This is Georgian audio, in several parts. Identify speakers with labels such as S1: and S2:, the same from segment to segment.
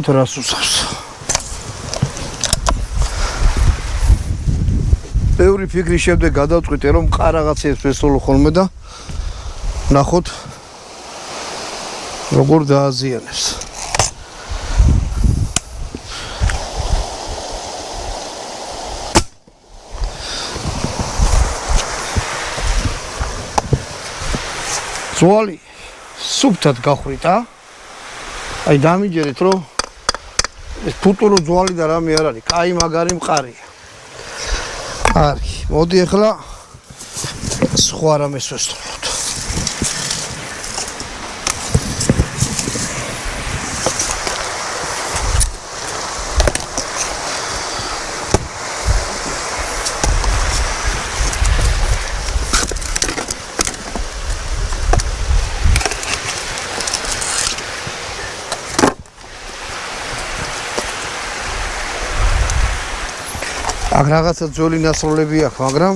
S1: რას უსავს. ბევრი ფიქრის შემდეგ გადავწყვიტე რომ ყარაღაცებს ვესწავლო ხოლმე და ნახოთ როგორ დააზიანებს. ძვალი სუფთად გახვიტა. აი დამიჯერეთ რომ ეს ფუტურო ძვალი და რამე არ არის, კაი მაგარი მყარია. არის. მოდი ახლა სხვა რამეს ვესწავლოთ. აქ რაღაცა ძველი ნასროლები აქვს, მაგრამ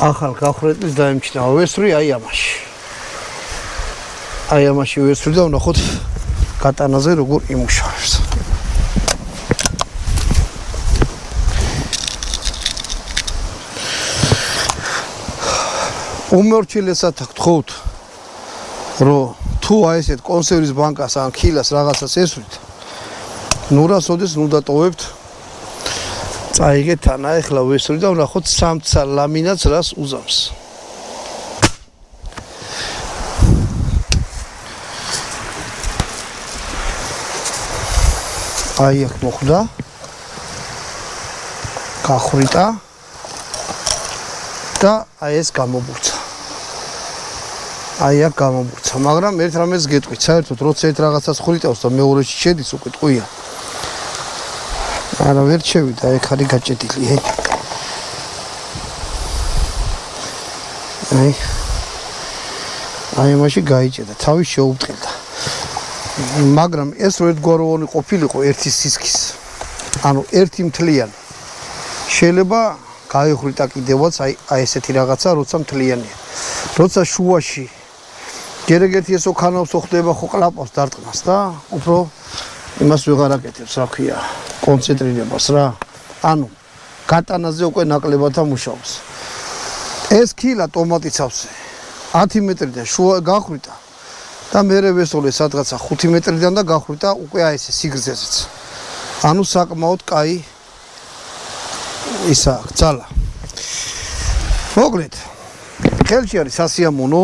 S1: ახალ გახვრეტის დაემჩნია. ვესვრი აი ამაში. აი ამაში ვესვრი და ვნახოთ კატანაზე როგორ იმუშავებს. უმორჩილესად გთხოვთ, რომ თუ აი ესეთ კონსერვის ბანკას ან ქილას რაღაცას ესვრით, ნუ რასოდეს ნუ დატოვებთ. წაიგეთ ანა ახლა ვესვრი და ვნახოთ სამცა ლამინატს რას უზამს. აი აქ მოხვდა. გახვიტა და აი ეს გამობურცა. აი აქ გამობურცა, მაგრამ ერთ რამეს გეტყვით, საერთოდ როცა ერთ რაღაცას ხვიტავს და მეორეში შედის უკვე ტყვია. არა ვერ შევიდა, ეგ არის გაჭედილი, აი მაშინ გაიჭედა, თავი შეუბრტყელდა. მაგრამ ეს რო ერთგვაროვანი ყოფილიყო ერთი სისქის, ანუ ერთი მთლიანი. შეიძლება გაიხრიტა კიდევაც აი ესეთი რაღაცა, როცა მთლიანია. როცა შუაში გერეგეთი ესო ქანავს ხდება ხო ყლაპავს დარტყმას და უფრო იმას ვეღარ აკეთებს, რა ქვია, კონცენტრირებას რა. ანუ გატანაზე უკვე ნაკლებად ამუშავებს. ეს ქილა ტომატის ავზე 10 მეტრიდან შუა გახვიტა და მერე ვესწავლე სადღაცა 5 მეტრიდან და გახვიტა უკვე აი ესე სიგრძეზეც. ანუ საკმაოდ კაი ისა ძალა. მოკლედ ხელში არის სასიამოვნო